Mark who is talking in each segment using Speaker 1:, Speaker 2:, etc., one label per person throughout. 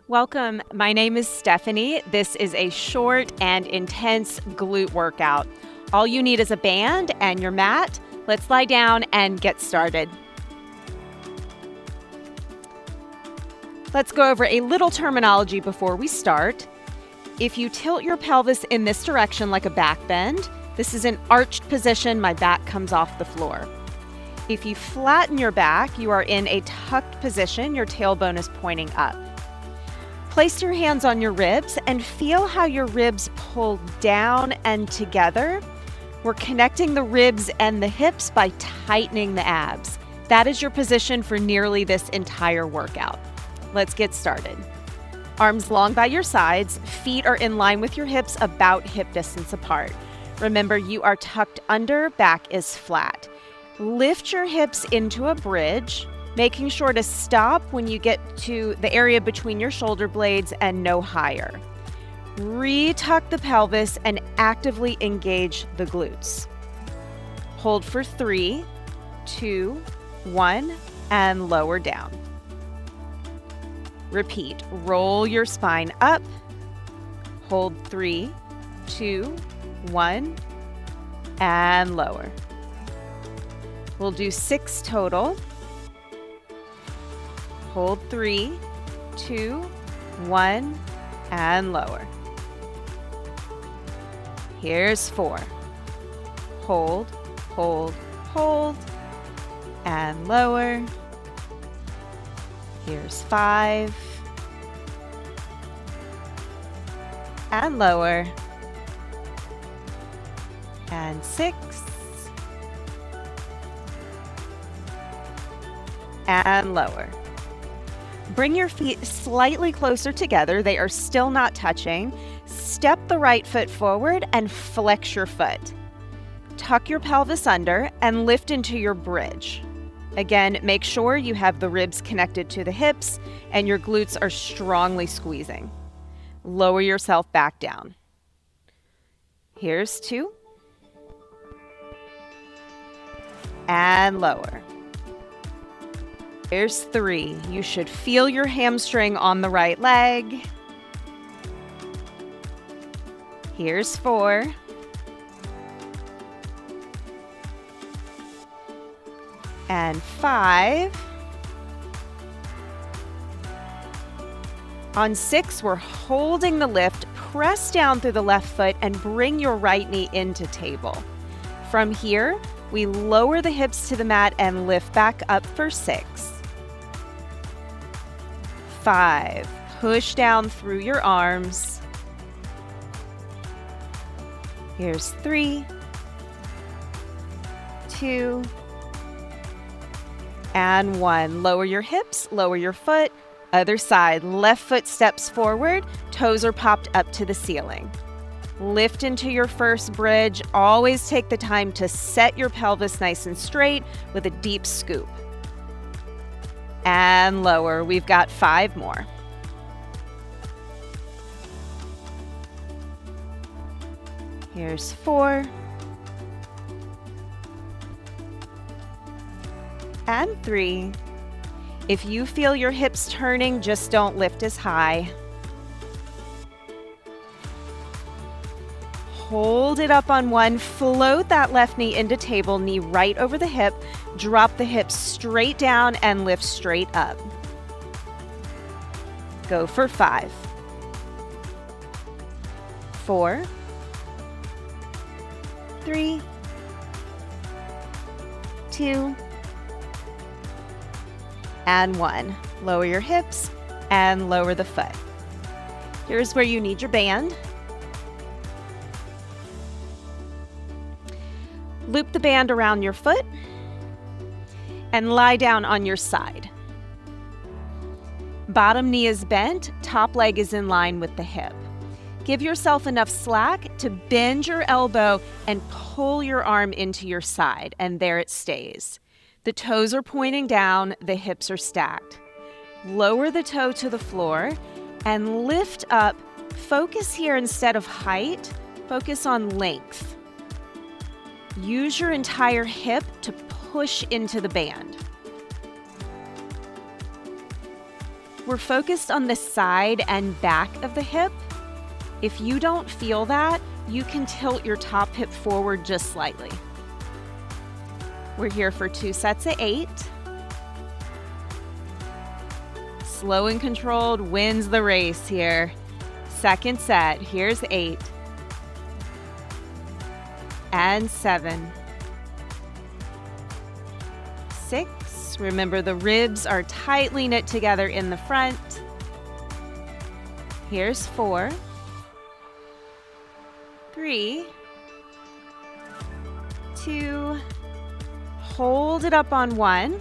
Speaker 1: Welcome. My name is Stephanie. This is a short and intense glute workout. All you need is a band and your mat. Let's lie down and get started. Let's go over a little terminology before we start. If you tilt your pelvis in this direction like a back bend, this is an arched position. My back comes off the floor. If you flatten your back, you are in a tucked position. Your tailbone is pointing up. Place your hands on your ribs and feel how your ribs pull down and together. We're connecting the ribs and the hips by tightening the abs. That is your position for nearly this entire workout. Let's get started. Arms long by your sides, feet are in line with your hips about hip distance apart. Remember, you are tucked under, back is flat. Lift your hips into a bridge, making sure to stop when you get to the area between your shoulder blades and no higher. Retuck the pelvis and actively engage the glutes. Hold for 3, 2, 1, and lower down. Repeat. Roll your spine up. Hold 3, 2, 1, and lower. We'll do 6 total. Hold 3, 2, 1, and lower. Here's 4. Hold, hold, hold, and lower. Here's 5, and lower, and 6, and lower. Bring your feet slightly closer together. They are still not touching. Step the right foot forward and flex your foot. Tuck your pelvis under and lift into your bridge. Again, make sure you have the ribs connected to the hips and your glutes are strongly squeezing. Lower yourself back down. Here's 2. And lower. Here's 3. You should feel your hamstring on the right leg. Here's 4. And 5. On 6, we're holding the lift. Press down through the left foot and bring your right knee into table. From here, we lower the hips to the mat and lift back up for 6. 5. Push down through your arms. Here's 3, 2, and 1. Lower your hips, lower your foot. Other side, left foot steps forward, toes are popped up to the ceiling. Lift into your first bridge. Always take the time to set your pelvis nice and straight with a deep scoop. And lower. We've got 5 more. Here's 4. And 3. If you feel your hips turning, just don't lift as high. Hold it up on 1. Float that left knee into table, knee right over the hip. Drop the hips straight down and lift straight up. Go for 5. 4. 3. 2. And 1. Lower your hips and lower the foot. Here's where you need your band. Loop the band around your foot and lie down on your side. Bottom knee is bent, top leg is in line with the hip. Give yourself enough slack to bend your elbow and pull your arm into your side, and there it stays. The toes are pointing down, the hips are stacked. Lower the toe to the floor and lift up. Focus here instead of height, focus on length. Use your entire hip to push into the band. We're focused on the side and back of the hip. If you don't feel that, you can tilt your top hip forward just slightly. We're here for 2 sets of 8. Slow and controlled wins the race here. Second set, here's 8. And 7. 6. Remember, the ribs are tightly knit together in the front. Here's 4. 3. 2. Hold it up on 1.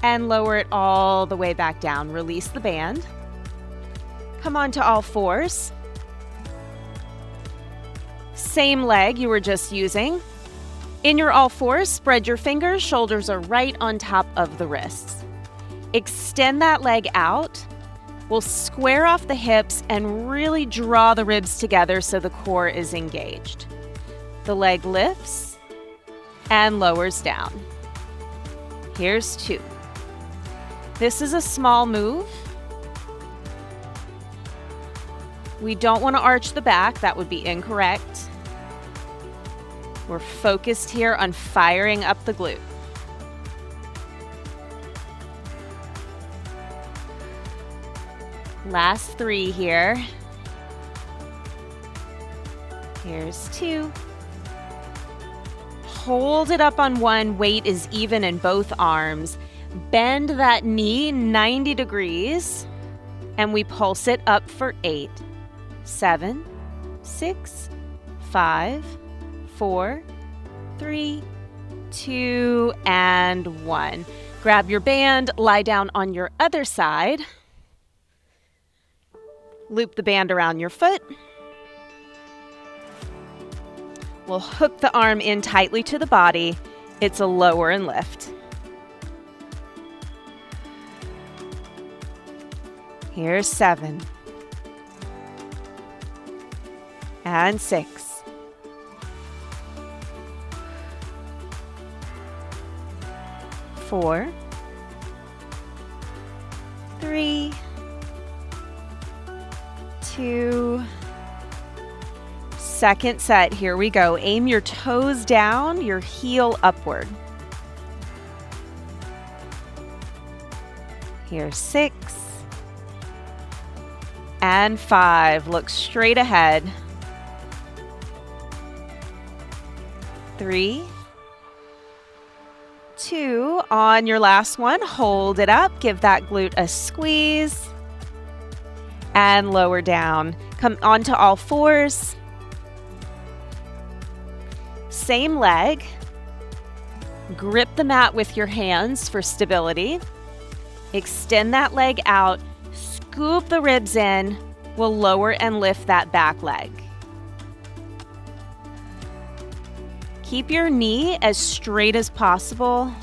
Speaker 1: And lower it all the way back down. Release the band. Come on to all fours. Same leg you were just using. In your all fours, spread your fingers. Shoulders are right on top of the wrists. Extend that leg out. We'll square off the hips and really draw the ribs together so the core is engaged. The leg lifts and lowers down. Here's 2. This is a small move. We don't want to arch the back. That would be incorrect. We're focused here on firing up the glute. Last 3 here. Here's 2. Hold it up on 1. Weight is even in both arms. Bend that knee 90 degrees. And we pulse it up for 8, 7, 6, 5, 4, 3, 2, and 1. Grab your band, lie down on your other side. Loop the band around your foot. We'll hook the arm in tightly to the body. It's a lower and lift. Here's 7. And 6. 4. 3. 2. Second set, here we go. Aim your toes down, your heel upward. Here's 6. And 5. Look straight ahead. 3. 2. On your last one, hold it up. Give that glute a squeeze. And lower down. Come onto all fours. Same leg. Grip the mat with your hands for stability. Extend that leg out. Scoop the ribs in. We'll lower and lift that back leg. Keep your knee as straight as possible.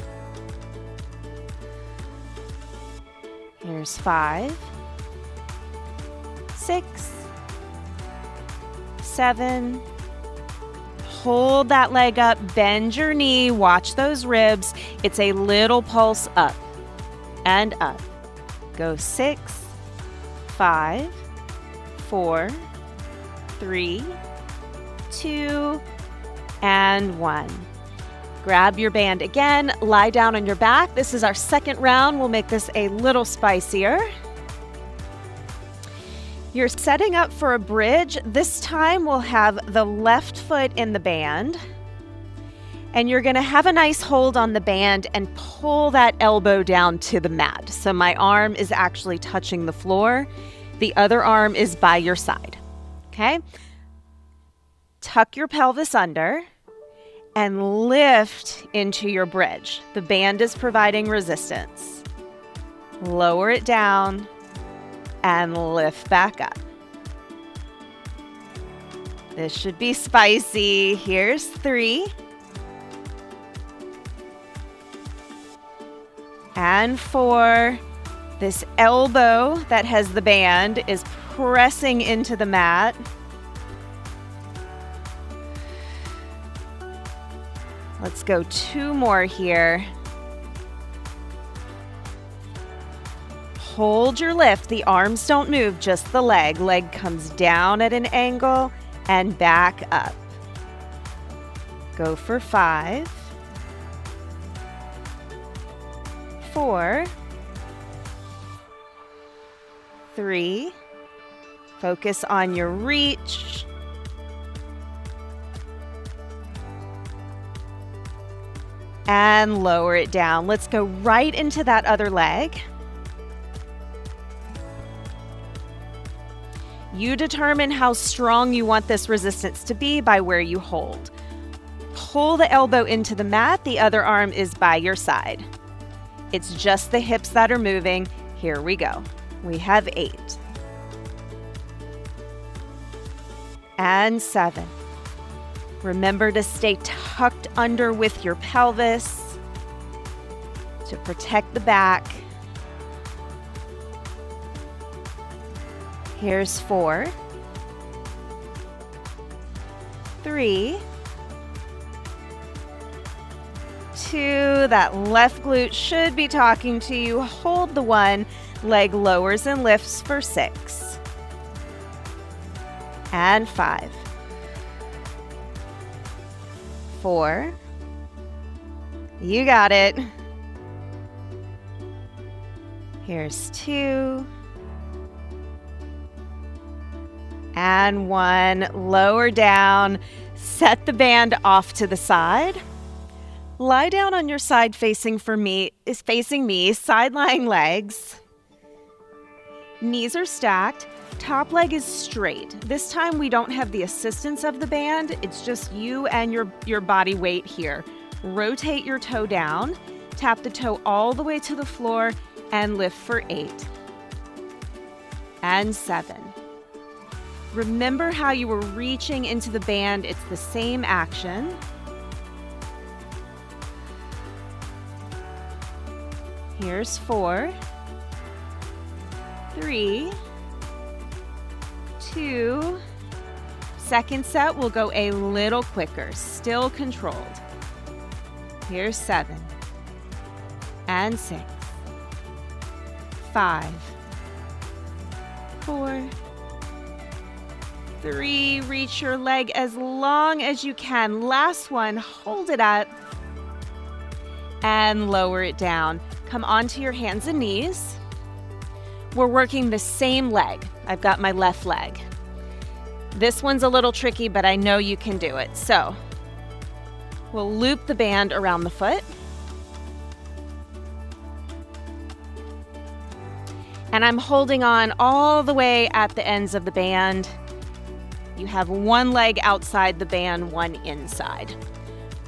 Speaker 1: Here's 5, 6, 7. Hold that leg up, bend your knee, watch those ribs. It's a little pulse up and up. Go 6, 5, 4, 3, 2, and 1. Grab your band again, lie down on your back. This is our second round. We'll make this a little spicier. You're setting up for a bridge. This time we'll have the left foot in the band. And you're gonna have a nice hold on the band and pull that elbow down to the mat. So my arm is actually touching the floor. The other arm is by your side, okay? Tuck your pelvis under and lift into your bridge. The band is providing resistance. Lower it down and lift back up. This should be spicy. Here's 3. And 4. This elbow that has the band is pressing into the mat. Let's go 2 more here. Hold your lift. The arms don't move, just the leg. Leg comes down at an angle and back up. Go for 5, 4, 3. Focus on your reach. And lower it down. Let's go right into that other leg. You determine how strong you want this resistance to be by where you hold. Pull the elbow into the mat, the other arm is by your side. It's just the hips that are moving. Here we go. We have 8. And 7. Remember to stay tucked under with your pelvis to protect the back. Here's 4, 3, 2. That left glute should be talking to you. Hold the 1. Leg lowers and lifts for 6. And 5. 4. You got it. Here's 2. And 1. Lower down. Set the band off to the side. Lie down on your side facing me, side lying legs. Knees are stacked. Top leg is straight. This time we don't have the assistance of the band. It's just you and your body weight here. Rotate your toe down. Tap the toe all the way to the floor and lift for 8. And 7. Remember how you were reaching into the band. It's the same action. Here's 4, 3, 2. Second set will go a little quicker, still controlled. Here's 7, and 6, 5, 4, 3. Reach your leg as long as you can. Last one, hold it up and lower it down. Come onto your hands and knees. We're working the same leg. I've got my left leg. This one's a little tricky, but I know you can do it. So we'll loop the band around the foot. And I'm holding on all the way at the ends of the band. You have one leg outside the band, one inside.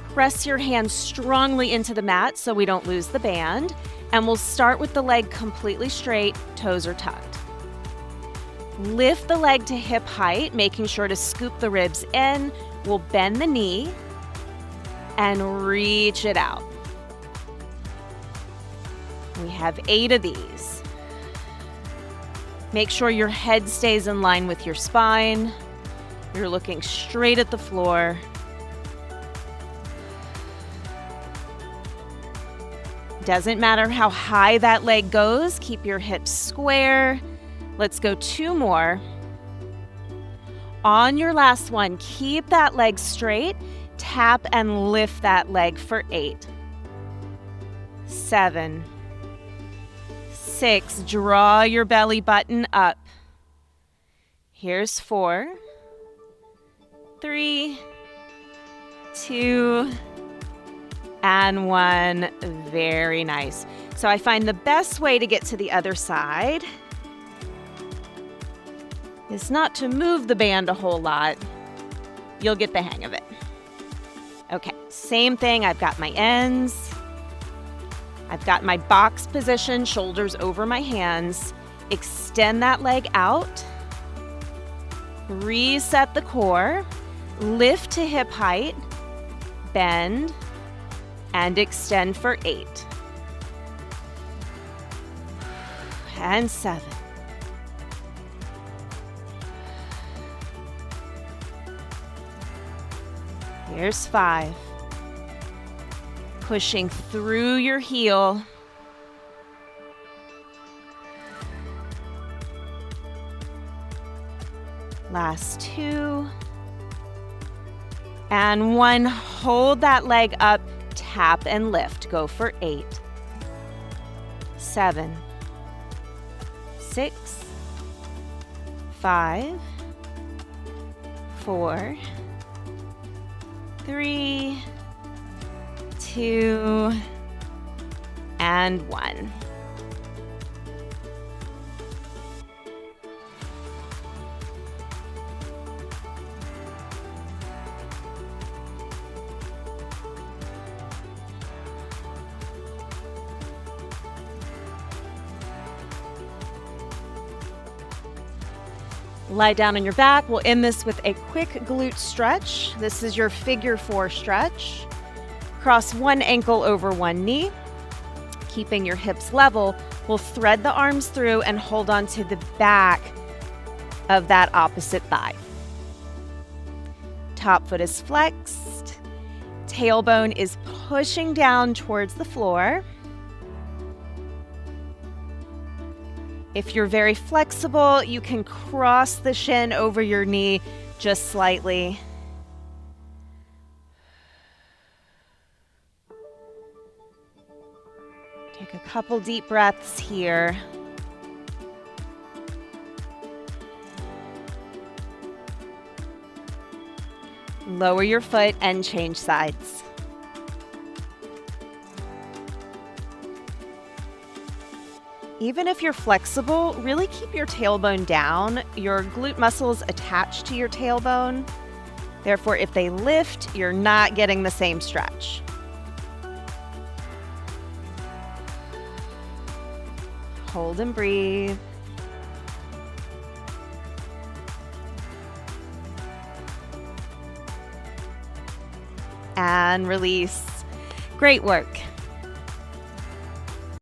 Speaker 1: Press your hands strongly into the mat so we don't lose the band. And we'll start with the leg completely straight, toes are tucked. Lift the leg to hip height, making sure to scoop the ribs in. We'll bend the knee and reach it out. We have 8 of these. Make sure your head stays in line with your spine. You're looking straight at the floor. Doesn't matter how high that leg goes, keep your hips square. Let's go 2 more. On your last one, keep that leg straight. Tap and lift that leg for 8, 7, 6. Draw your belly button up. Here's 4, 3, 2, and 1. Very nice. So I find the best way to get to the other side is not to move the band a whole lot. You'll get the hang of it. Okay, same thing. I've got my ends. I've got my box position, shoulders over my hands. Extend that leg out. Reset the core. Lift to hip height. Bend. And extend for 8. And 7. Here's 5. Pushing through your heel. Last 2. And 1. Hold that leg up, tap and lift. Go for 8. 7. 6. 5. 4. 3. 2. And 1. Lie down on your back. We'll end this with a quick glute stretch. This is your figure 4 stretch. Cross one ankle over one knee. Keeping your hips level, we'll thread the arms through and hold on to the back of that opposite thigh. Top foot is flexed. Tailbone is pushing down towards the floor. If you're very flexible, you can cross the shin over your knee just slightly. Take a couple deep breaths here. Lower your foot and change sides. Even if you're flexible, really keep your tailbone down. Your glute muscles attach to your tailbone. Therefore, if they lift, you're not getting the same stretch. Hold and breathe. And release. Great work.